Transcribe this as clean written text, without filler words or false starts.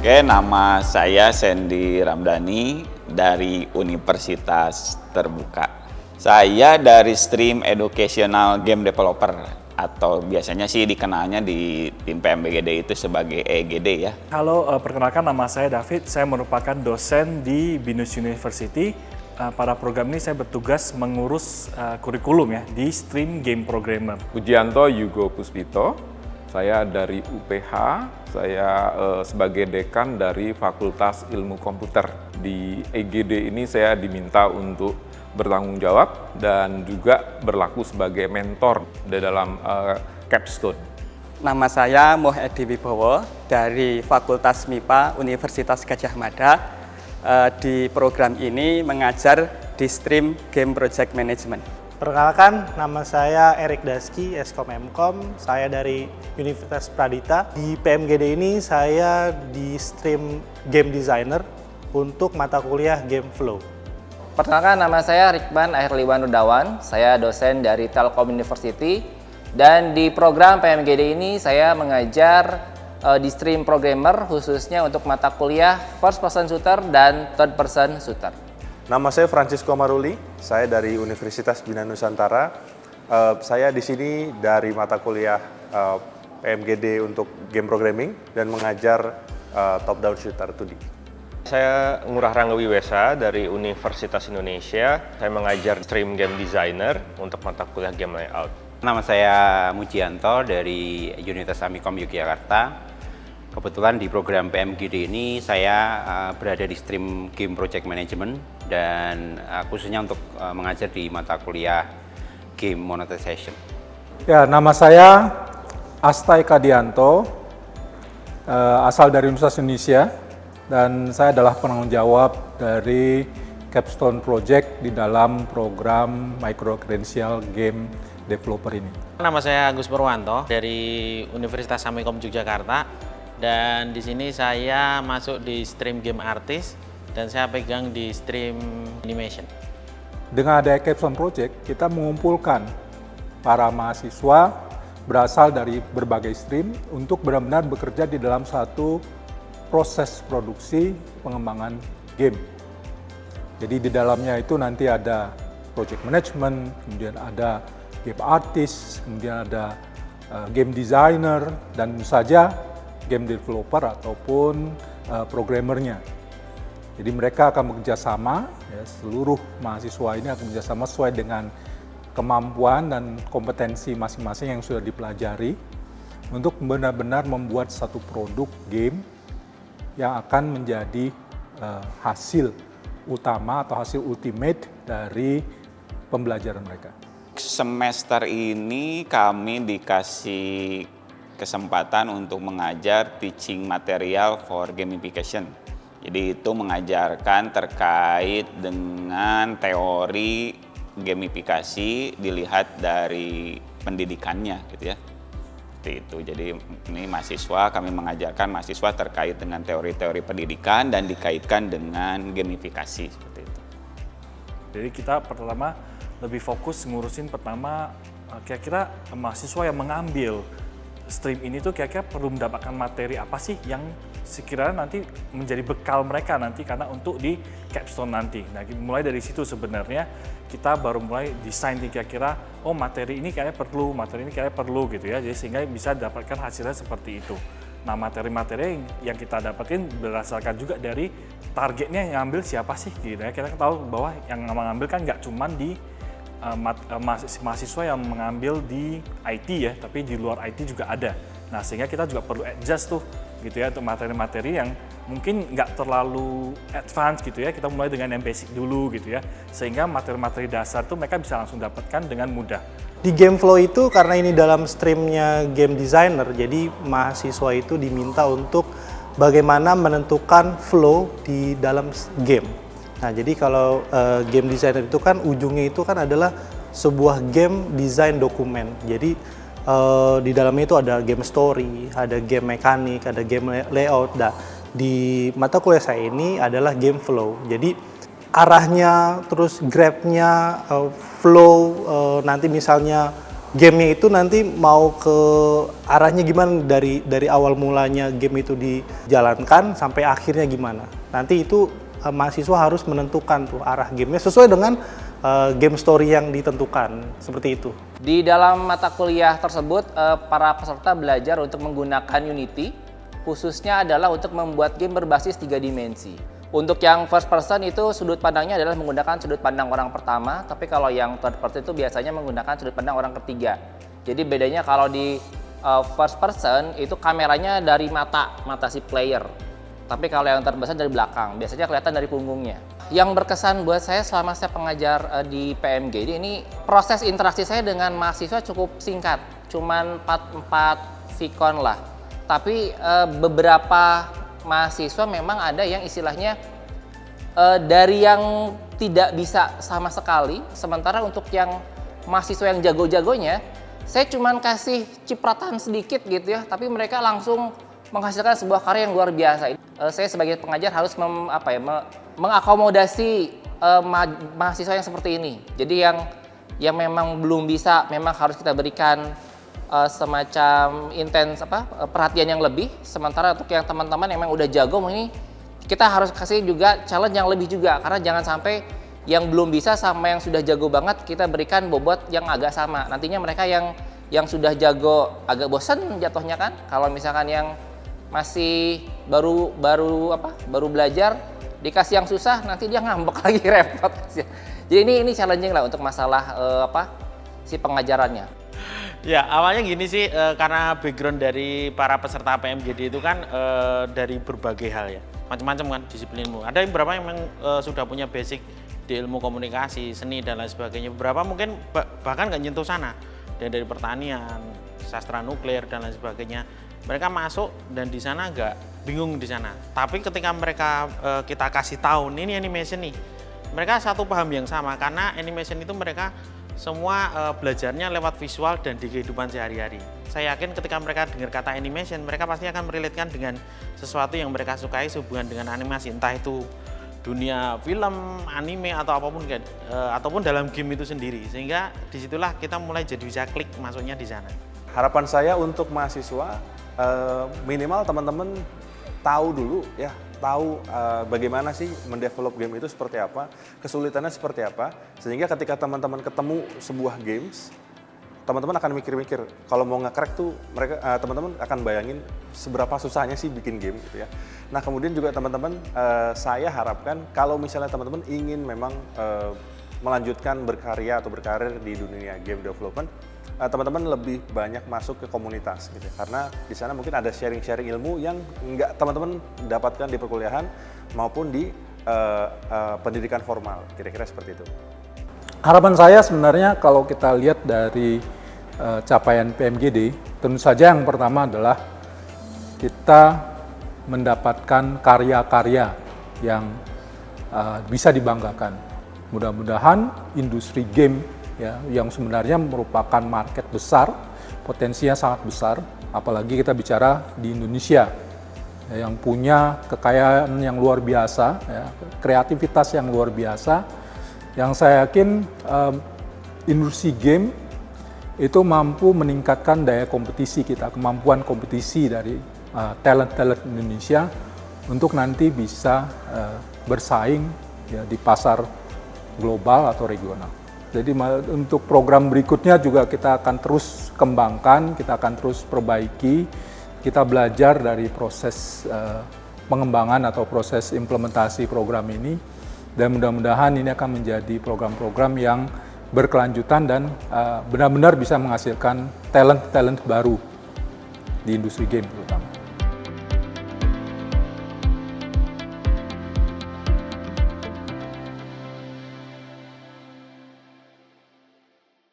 Oke, nama saya Sandy Ramdhani dari Universitas Terbuka. Saya dari stream Educational Game Developer atau biasanya sih dikenalnya di tim PMBGD itu sebagai EGD ya. Halo, perkenalkan nama saya David. Saya merupakan dosen di BINUS University. Pada program ini saya bertugas mengurus kurikulum ya di stream game programmer. Pujianto Yugo Puspito, saya dari UPH, saya sebagai dekan dari Fakultas Ilmu Komputer. Di EGD ini saya diminta untuk bertanggung jawab dan juga berlaku sebagai mentor di dalam capstone. Nama saya Moh Edi Wibowo dari Fakultas MIPA Universitas Gadjah Mada. Di program ini mengajar di stream Game Project Management. Perkenalkan, nama saya Erik Daski, Eskom Mkom. Saya dari Universitas Pradita. Di PMGD ini saya di stream Game Designer untuk mata kuliah Game Flow. Perkenalkan, nama saya Rikman Airliwan Rudawan. Saya dosen dari Telkom University. Dan di program PMGD ini saya mengajar di stream programmer khususnya untuk mata kuliah first person shooter dan third person shooter. Nama saya Francisco Maruli, saya dari Universitas Bina Nusantara. Saya di sini dari mata kuliah PMGD untuk game programming dan mengajar top down shooter 2D. Saya Ngurah Rangga Wiwesa dari Universitas Indonesia. Saya mengajar stream game designer untuk mata kuliah game layout. Nama saya Mujianto dari Universitas Amikom Yogyakarta. Kebetulan di program PMGD ini saya berada di stream Game Project Management dan khususnya untuk mengajar di mata kuliah Game Monetization. Ya, nama saya Astai Kadianto, asal dari Universitas Indonesia dan saya adalah penanggung jawab dari Capstone Project di dalam program Micro Credential Game Developer ini. Nama saya Agus Purwanto dari Universitas Amikom Yogyakarta. Dan di sini saya masuk di stream game artist dan saya pegang di stream animation. Dengan adanya Capstone Project, kita mengumpulkan para mahasiswa berasal dari berbagai stream untuk benar-benar bekerja di dalam satu proses produksi pengembangan game. Jadi di dalamnya itu nanti ada project management, kemudian ada game artist, kemudian ada game designer, dan tentu saja game developer ataupun programmernya. Jadi mereka akan bekerja sama, ya, seluruh mahasiswa ini akan bekerja sama sesuai dengan kemampuan dan kompetensi masing-masing yang sudah dipelajari untuk benar-benar membuat satu produk game yang akan menjadi hasil utama atau hasil ultimate dari pembelajaran mereka. Semester ini kami dikasih kesempatan untuk mengajar teaching material for gamification. Jadi itu mengajarkan terkait dengan teori gamifikasi dilihat dari pendidikannya gitu ya. Seperti itu. Jadi ini kami mengajarkan mahasiswa terkait dengan teori-teori pendidikan dan dikaitkan dengan gamifikasi seperti itu. Jadi kita pertama lebih fokus ngurusin pertama kira-kira mahasiswa yang mengambil stream ini tuh kira-kira perlu mendapatkan materi apa sih yang sekiranya nanti menjadi bekal mereka nanti karena untuk di capstone nanti. Nah, mulai dari situ sebenarnya kita baru mulai desain kira-kira materi ini kayaknya perlu gitu ya. Jadi sehingga bisa dapatkan hasilnya seperti itu. Nah, materi-materi yang kita dapatin berdasarkan juga dari targetnya yang ngambil siapa sih gitu ya. Kita tahu bahwa yang mengambil kan nggak cuma di mahasiswa yang mengambil di IT ya, tapi di luar IT juga ada. Nah, sehingga kita juga perlu adjust tuh gitu ya untuk materi-materi yang mungkin nggak terlalu advance gitu ya. Kita mulai dengan yang basic dulu gitu ya, sehingga materi-materi dasar tuh mereka bisa langsung dapatkan dengan mudah. Di Game Flow itu karena ini dalam streamnya Game Designer, jadi mahasiswa itu diminta untuk bagaimana menentukan flow di dalam game. Nah, jadi kalau game designer itu kan ujungnya itu kan adalah sebuah game design dokumen. Jadi di dalamnya itu ada game story, ada game mekanik, ada game layout. Nah, di mata kuliah saya ini adalah game flow. Jadi arahnya, terus grabnya, flow, nanti misalnya gamenya itu nanti mau ke arahnya gimana, dari awal mulanya game itu dijalankan sampai akhirnya gimana. Nanti itu mahasiswa harus menentukan tuh arah gamenya sesuai dengan game story yang ditentukan, seperti itu. Di dalam mata kuliah tersebut, para peserta belajar untuk menggunakan Unity, khususnya adalah untuk membuat game berbasis 3 dimensi. Untuk yang first person itu sudut pandangnya adalah menggunakan sudut pandang orang pertama, tapi kalau yang third person itu biasanya menggunakan sudut pandang orang ketiga. Jadi bedanya kalau di first person itu kameranya dari mata si player. Tapi kalau yang third person dari belakang, biasanya kelihatan dari punggungnya. Yang berkesan buat saya selama saya pengajar di PMG ini proses interaksi saya dengan mahasiswa cukup singkat, cuman 4 vkon lah. Tapi beberapa mahasiswa memang ada yang istilahnya dari yang tidak bisa sama sekali, sementara untuk yang mahasiswa yang jago-jagonya, saya cuman kasih cipratan sedikit gitu ya, tapi mereka langsung menghasilkan sebuah karya yang luar biasa. Saya sebagai pengajar harus mengakomodasi mahasiswa yang seperti ini. Jadi yang memang belum bisa, memang harus kita berikan semacam perhatian yang lebih. Sementara untuk yang teman-teman yang memang udah jago, ini kita harus kasih juga challenge yang lebih juga, karena jangan sampai yang belum bisa sama yang sudah jago banget kita berikan bobot yang agak sama. Nantinya mereka yang sudah jago agak bosen jatuhnya kan. Kalau misalkan yang masih baru belajar dikasih yang susah, nanti dia ngambek lagi, repot. Jadi ini challenging lah untuk masalah si pengajarannya. Ya, awalnya gini sih, karena background dari para peserta PMGD itu kan dari berbagai hal ya, macam-macam kan disiplin ilmu. Ada beberapa yang memang sudah punya basic di ilmu komunikasi, seni dan lain sebagainya. Beberapa mungkin bahkan nggak nyentuh sana, dari pertanian, sastra nuklir dan lain sebagainya. Mereka masuk dan di sana nggak bingung di sana. Tapi ketika mereka kita kasih tahu ini animation nih, mereka satu paham yang sama, karena animation itu mereka semua belajarnya lewat visual dan di kehidupan sehari-hari. Saya yakin ketika mereka dengar kata animation, mereka pasti akan merelatekan dengan sesuatu yang mereka sukai sehubungan dengan animasi, entah itu dunia film, anime atau apapun, ataupun dalam game itu sendiri. Sehingga disitulah kita mulai jadi bisa klik masuknya di sana. Harapan saya untuk mahasiswa minimal teman-teman tahu dulu ya, tahu bagaimana sih mendevelop game itu seperti apa, kesulitannya seperti apa, sehingga ketika teman-teman ketemu sebuah games, teman-teman akan mikir-mikir kalau mau nge-crack tuh mereka teman-teman akan bayangin seberapa susahnya sih bikin game gitu ya. Nah kemudian juga teman-teman saya harapkan kalau misalnya teman-teman ingin memang melanjutkan berkarya atau berkarir di dunia game development, teman-teman lebih banyak masuk ke komunitas gitu ya. Karena di sana mungkin ada sharing-sharing ilmu yang nggak teman-teman dapatkan di perkuliahan maupun di pendidikan formal, kira-kira seperti itu. Harapan saya sebenarnya kalau kita lihat dari capaian PMGD, tentu saja yang pertama adalah kita mendapatkan karya-karya yang bisa dibanggakan. Mudah-mudahan industri game ya, yang sebenarnya merupakan market besar, potensinya sangat besar, apalagi kita bicara di Indonesia ya, yang punya kekayaan yang luar biasa, ya, kreativitas yang luar biasa, yang saya yakin industri game itu mampu meningkatkan daya kompetisi kita, kemampuan kompetisi dari talent-talent Indonesia untuk nanti bisa bersaing ya, di pasar global atau regional. Jadi untuk program berikutnya juga kita akan terus kembangkan, kita akan terus perbaiki, kita belajar dari proses pengembangan atau proses implementasi program ini, dan mudah-mudahan ini akan menjadi program-program yang berkelanjutan dan benar-benar bisa menghasilkan talent-talent baru di industri game terutama.